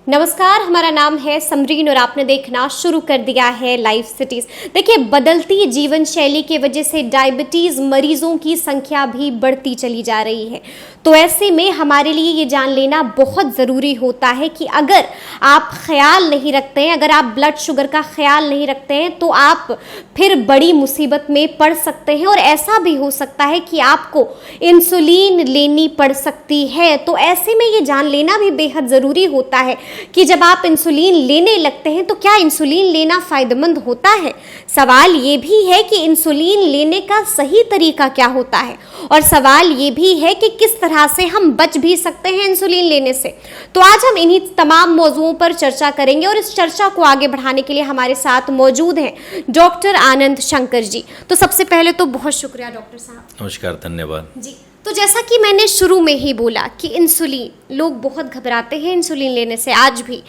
नमस्कार, हमारा नाम है समरीन और आपने देखना शुरू कर दिया है लाइव सिटीज। देखिए, बदलती जीवन शैली की वजह से डायबिटीज मरीजों की संख्या भी बढ़ती चली जा रही है। तो ऐसे में हमारे लिए ये जान लेना बहुत ज़रूरी होता है कि अगर आप ख्याल नहीं रखते हैं, अगर आप ब्लड शुगर का ख्याल नहीं रखते हैं, तो आप फिर बड़ी मुसीबत में पड़ सकते हैं और ऐसा भी हो सकता है कि आपको इंसुलिन लेनी पड़ सकती है। तो ऐसे में ये जान लेना भी बेहद ज़रूरी होता है कि जब आप इंसुलिन लेने लगते हैं तो क्या इंसुलिन लेना फ़ायदेमंद होता है। सवाल ये भी है कि इंसुलिन लेने का सही तरीका क्या होता है, और सवाल ये भी है कि किस तरह से हम बच भी सकते हैं इंसुलिन लेने से। तो आज हम इन्हीं तमाम मौजुओं पर चर्चा करेंगे और इस चर्चा को आगे बढ़ाने के लिए हमारे साथ मौजूद हैं डॉक्टर आनंद शंकर जी। तो सबसे पहले तो बहुत शुक्रिया डॉक्टर साहब। नमस्कार, धन्यवाद जी। तो जैसा कि मैंने शुरू में ही बोला कि इंसुलिन, लोग बहुत घबराते हैं इंसुलिन लेने से आज भी।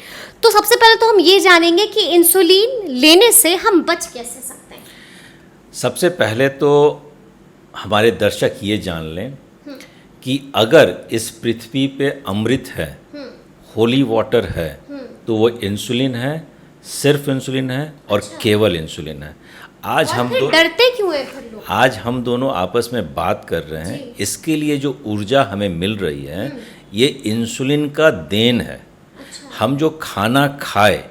तो सबसे पहले तो हम ये जानेंगे कि इंसुलिन लेने से हम बच कैसे सकते हैं। सबसे पहले तो हमारे दर्शक ये जान लें कि अगर इस पृथ्वी पे अमृत है, होली वाटर है, तो वो इंसुलिन है, सिर्फ इंसुलिन है और केवल इंसुलिन है। आज हम डरते क्यों हैं फिर लोग? आज हम दोनों आपस में बात कर रहे हैं, इसके लिए जो ऊर्जा हमें मिल रही है ये इंसुलिन का देन है। हम जो खाना खाए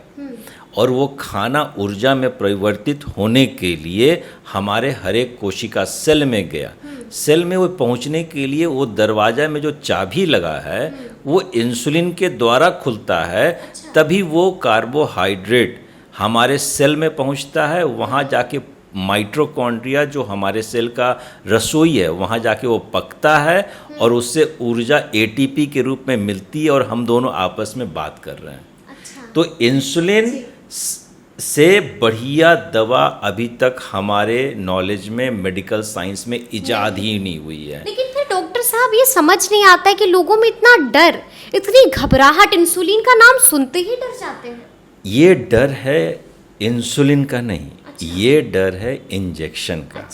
और वो खाना ऊर्जा में परिवर्तित होने के लिए हमारे हर एक कोशिका सेल में गया। सेल में वो पहुंचने के लिए वो दरवाजा में जो चाबी लगा है वो इंसुलिन के द्वारा खुलता है। तभी वो कार्बोहाइड्रेट हमारे सेल में पहुंचता है। वहाँ जाके माइटोकॉन्ड्रिया जो हमारे सेल का रसोई है वहाँ जाके वो पकता है और उससे ऊर्जा एटीपी के रूप में मिलती है और हम दोनों आपस में बात कर रहे हैं। तो इंसुलिन से बढ़िया दवा अभी तक हमारे नॉलेज में, मेडिकल साइंस में इजाद ही नहीं हुई है। लेकिन फिर डॉक्टर साहब ये समझ नहीं आता है कि लोगों में इतना डर, इतनी घबराहट, इंसुलिन का नाम सुनते ही डर जाते हैं। ये डर है इंसुलिन का नहीं, ये डर है इंजेक्शन का।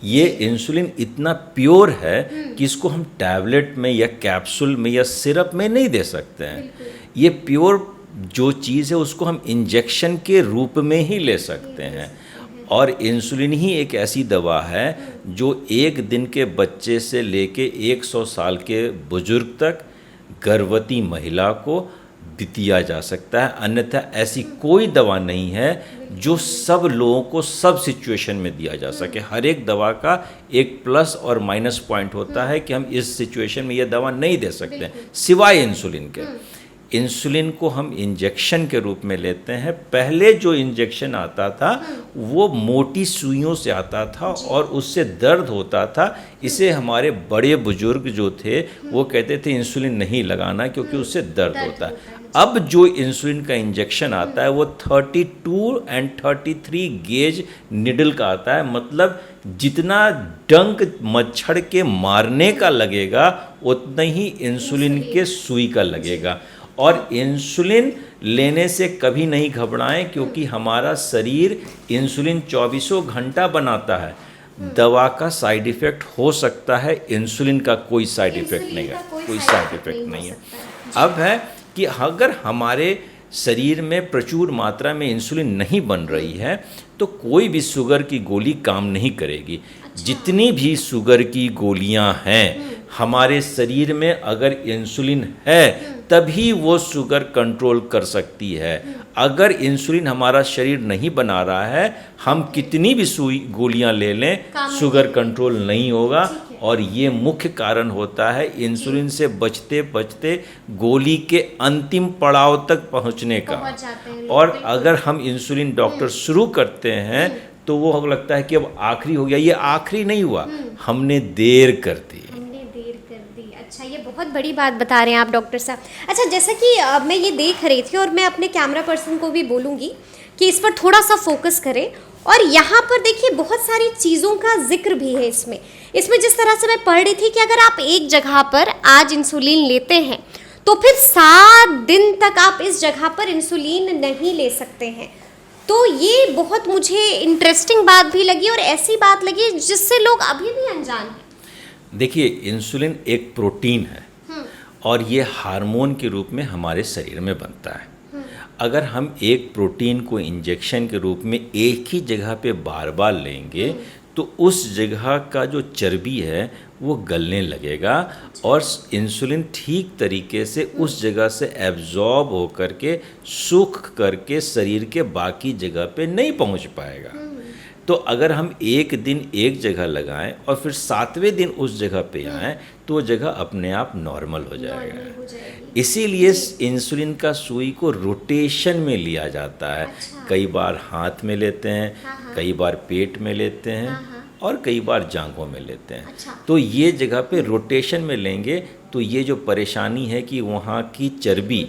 ये इंसुलिन इतना प्योर है कि इसको हम टैबलेट में या कैप्सूल में या सिरप में नहीं दे सकते हैं। ये प्योर जो चीज़ है उसको हम इंजेक्शन के रूप में ही ले सकते हैं। और इंसुलिन ही एक ऐसी दवा है जो 1 दिन के बच्चे से लेके 100 साल के बुजुर्ग तक गर्भवती महिला को दिया जा सकता है। अन्यथा ऐसी कोई दवा नहीं है जो सब लोगों को सब सिचुएशन में दिया जा सके। हर एक दवा का एक प्लस और माइनस पॉइंट होता है कि हम इस सिचुएशन में ये दवा नहीं दे सकते सिवाय इंसुलिन के। इंसुलिन को हम इंजेक्शन के रूप में लेते हैं। पहले जो इंजेक्शन आता था वो मोटी सुइयों से आता था और उससे दर्द होता था। इसे हमारे बड़े बुजुर्ग जो थे वो कहते थे इंसुलिन नहीं लगाना क्योंकि उससे दर्द होता है। अब जो इंसुलिन का इंजेक्शन आता है वो 32 और 33 गेज निडल का आता है। मतलब जितना डंक मच्छर के मारने का लगेगा उतना ही इंसुलिन के सुई का लगेगा। और इंसुलिन लेने से कभी नहीं घबराएं क्योंकि हमारा शरीर इंसुलिन 24 घंटा बनाता है। दवा का साइड इफ़ेक्ट हो सकता है, इंसुलिन का कोई साइड इफ़ेक्ट नहीं है, कोई साइड इफ़ेक्ट नहीं है। अब है कि अगर हमारे शरीर में प्रचुर मात्रा में इंसुलिन नहीं बन रही है तो कोई भी शुगर की गोली काम नहीं करेगी। जितनी भी शुगर की गोलियां हैं हमारे शरीर में अगर इंसुलिन है तभी वो शुगर कंट्रोल कर सकती है। अगर इंसुलिन हमारा शरीर नहीं बना रहा है, हम कितनी भी गोलियां ले लें शुगर कंट्रोल नहीं होगा। और ये मुख्य कारण होता है इंसुलिन से बचते बचते गोली के अंतिम पड़ाव तक पहुंचने का। और अगर हम इंसुलिन डॉक्टर शुरू करते हैं तो वो लगता है कि अब आखिरी हो गया। ये आखिरी नहीं हुआ, हमने देर कर दी। अच्छा, ये बहुत बड़ी बात बता रहे हैं आप डॉक्टर साहब। अच्छा, जैसा कि मैं ये देख रही थी और मैं अपने कैमरा पर्सन को भी बोलूँगी कि इस पर थोड़ा सा फोकस करें। और यहाँ पर देखिए बहुत सारी चीज़ों का जिक्र भी है इसमें। जिस तरह से मैं पढ़ रही थी कि अगर आप एक जगह पर आज इंसुलिन लेते हैं तो फिर 7 दिन तक आप इस जगह पर इंसुलिन नहीं ले सकते हैं। तो ये बहुत मुझे इंटरेस्टिंग बात भी लगी और ऐसी बात लगी जिससे लोग अभी भी अनजान हैं। देखिए, इंसुलिन एक प्रोटीन है और ये हार्मोन के रूप में हमारे शरीर में बनता है। अगर हम एक प्रोटीन को इंजेक्शन के रूप में एक ही जगह पे बार बार लेंगे तो उस जगह का जो चर्बी है वो गलने लगेगा और इंसुलिन ठीक तरीके से उस जगह से एब्जॉर्ब होकर के सूख करके शरीर के बाकी जगह पे नहीं पहुंच पाएगा। तो अगर हम एक दिन एक जगह लगाएं और फिर 7वें दिन उस जगह पे आएँ तो वो जगह अपने आप नॉर्मल हो जाएगा। इसीलिए इंसुलिन का सुई को रोटेशन में लिया जाता है। कई बार हाथ में लेते हैं, कई बार पेट में लेते हैं और कई बार जांघों में लेते हैं। तो ये जगह पे रोटेशन में लेंगे तो ये जो परेशानी है कि वहाँ की चर्बी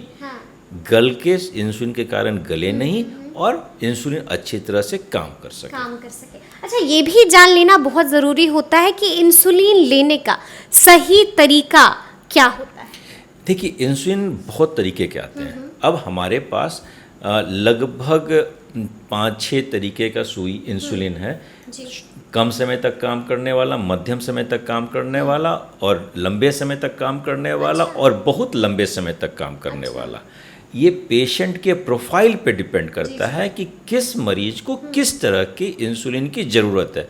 गल के इंसुलिन के कारण गले नहीं और इंसुलिन अच्छी तरह से काम कर सके। अच्छा, ये भी जान लेना बहुत ज़रूरी होता है कि इंसुलिन लेने का सही तरीका क्या होता है? देखिए, इंसुलिन बहुत तरीके के आते हैं। अब हमारे पास लगभग 5-6 तरीके का सुई इंसुलिन है। कम समय तक काम करने वाला, मध्यम समय तक काम करने वाला और लंबे समय तक काम करने वाला और बहुत लंबे समय तक काम करने वाला। ये पेशेंट के प्रोफाइल पे डिपेंड करता है कि किस मरीज को किस तरह की इंसुलिन की ज़रूरत है।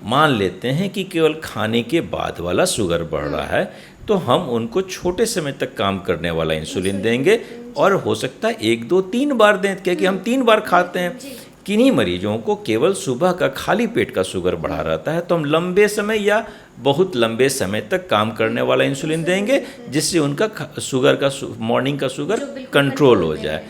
मान लेते हैं कि केवल खाने के बाद वाला शुगर बढ़ रहा है तो हम उनको छोटे समय तक काम करने वाला इंसुलिन देंगे और हो सकता है 1, 2, 3 बार दें, क्योंकि हम 3 बार खाते हैं। किन्हीं मरीजों को केवल सुबह का खाली पेट का शुगर बढ़ा रहता है तो हम लंबे समय या बहुत लंबे समय तक काम करने वाला इंसुलिन देंगे जिससे उनका शुगर का मॉर्निंग का शुगर कंट्रोल हो जाए।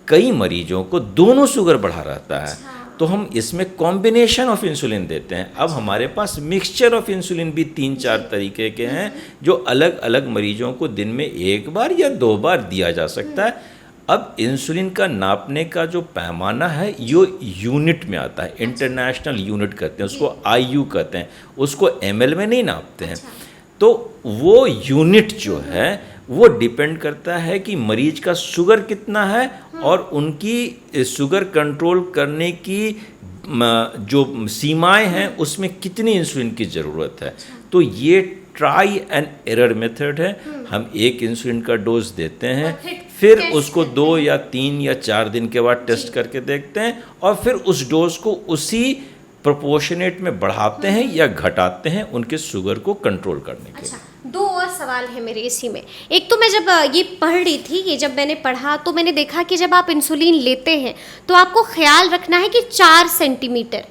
कई मरीजों को दोनों शुगर बढ़ा रहता है तो हम इसमें कॉम्बिनेशन ऑफ इंसुलिन देते हैं। अब हमारे पास मिक्सचर ऑफ इंसुलिन भी 3-4 तरीके के हैं जो अलग अलग मरीजों को दिन में 1 बार या 2 बार दिया जा सकता है। अब इंसुलिन का नापने का जो पैमाना है ये यूनिट में आता है, इंटरनेशनल यूनिट कहते हैं उसको, IU कहते हैं, उसको ml में नहीं नापते हैं। तो वो यूनिट जो है वो डिपेंड करता है कि मरीज का शुगर कितना है और उनकी शुगर कंट्रोल करने की जो सीमाएं हैं उसमें कितनी इंसुलिन की ज़रूरत है। तो ये ट्राई एंड एरर मेथड है। हम एक इंसुलिन का डोज देते हैं, फिर उसको 2 या 3 या 4 दिन के बाद टेस्ट करके देखते हैं और फिर उस डोज को उसी प्रोपोर्शनेट में बढ़ाते हैं या घटाते हैं उनके शुगर को कंट्रोल करने के। 2 और सवाल है मेरे इसी में। एक तो मैं जब ये पढ़ रही थी, ये जब मैंने पढ़ा तो मैंने देखा कि जब आप इंसुलिन लेते हैं तो आपको ख्याल रखना है कि 4 सेंटीमीटर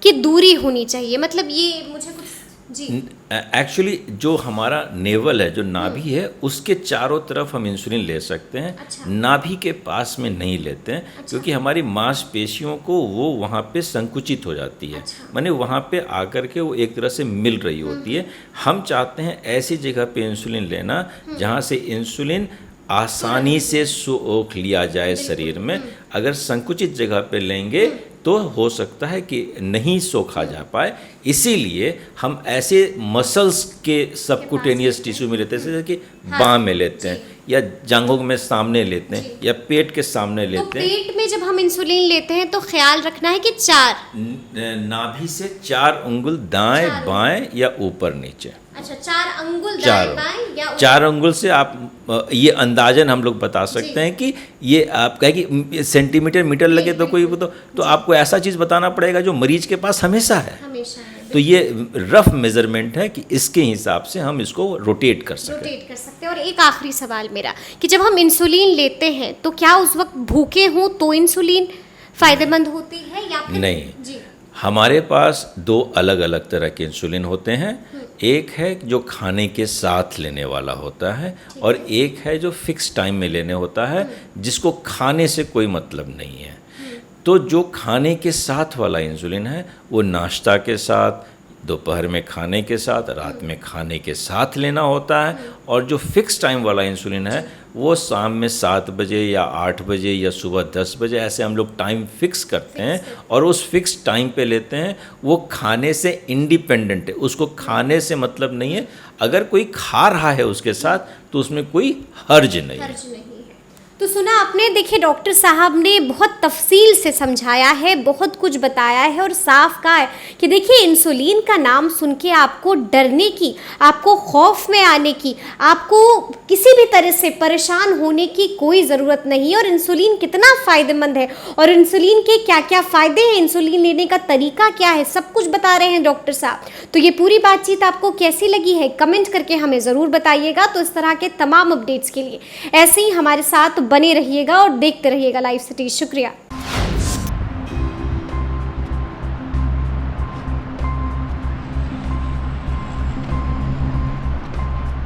की दूरी होनी चाहिए। मतलब ये मुझे कुछ जी एक्चुअली जो हमारा नेवल है, जो नाभि है, उसके चारों तरफ हम इंसुलिन ले सकते हैं। नाभि के पास में नहीं लेते हैं क्योंकि हमारी मांसपेशियों को वो वहाँ पे संकुचित हो जाती है। माने वहाँ पे आकर के वो एक तरह से मिल रही होती है। हम चाहते हैं ऐसी जगह पे इंसुलिन लेना जहाँ से इंसुलिन आसानी से सोख लिया जाए शरीर में। अगर संकुचित जगह पे लेंगे तो हो सकता है कि नहीं सोखा जा पाए, इसीलिए हम ऐसे मसल्स के सबक्यूटेनियस टिश्यू में लेते हैं, जैसे कि बाँह में लेते हैं या जांघों में सामने लेते हैं या पेट के सामने लेते हैं। पेट में जब हम इंसुलिन लेते हैं तो ख्याल रखना है कि 4 नाभि से 4 अंगुल दाएं बाएं या ऊपर नीचे। अच्छा, 4 अंगुल दाएं बाएं या 4 अंगुल से आप ये अंदाजन हम लोग बता सकते हैं कि ये आप कहे कि सेंटीमीटर मीटर लगे तो कोई तो आपको ऐसा चीज़ बताना पड़ेगा जो मरीज के पास हमेशा है। तो ये रफ मेजरमेंट है कि इसके हिसाब से हम इसको रोटेट कर सकते हैं। और एक आखिरी सवाल मेरा कि जब हम इंसुलिन लेते हैं तो क्या उस वक्त भूखे हों तो इंसुलिन फायदेमंद होती है या फिर नहीं? हमारे पास 2 अलग अलग तरह के इंसुलिन होते हैं। एक है जो खाने के साथ लेने वाला होता है और एक है जो फिक्स टाइम में लेने होता है जिसको खाने से कोई मतलब नहीं है। तो जो खाने के साथ वाला इंसुलिन है वो नाश्ता के साथ, दोपहर में खाने के साथ, रात में खाने के साथ लेना होता है। और जो फिक्स टाइम वाला इंसुलिन है वो शाम में 7 बजे या 8 बजे या सुबह 10 बजे, ऐसे हम लोग टाइम फिक्स करते हैं और उस फिक्स टाइम पे लेते हैं। वो खाने से इंडिपेंडेंट है, उसको खाने से मतलब नहीं है। अगर कोई खा रहा है उसके साथ तो उसमें कोई हर्ज नहीं है। तो सुना आपने, देखिए डॉक्टर साहब ने बहुत तफसील से समझाया है, बहुत कुछ बताया है और साफ कहा है कि देखिए इंसुलिन का नाम सुन के आपको डरने की, आपको खौफ में आने की, आपको किसी भी तरह से परेशान होने की कोई ज़रूरत नहीं है। और इंसुलिन कितना फ़ायदेमंद है और इंसुलिन के क्या क्या फ़ायदे हैं, इंसुलिन लेने का तरीका क्या है, सब कुछ बता रहे हैं डॉक्टर साहब। तो ये पूरी बातचीत आपको कैसी लगी है कमेंट करके हमें ज़रूर बताइएगा। तो इस तरह के तमाम अपडेट्स के लिए ऐसे ही हमारे साथ बने रहिएगा और देखते रहिएगा लाइव सिटी। शुक्रिया।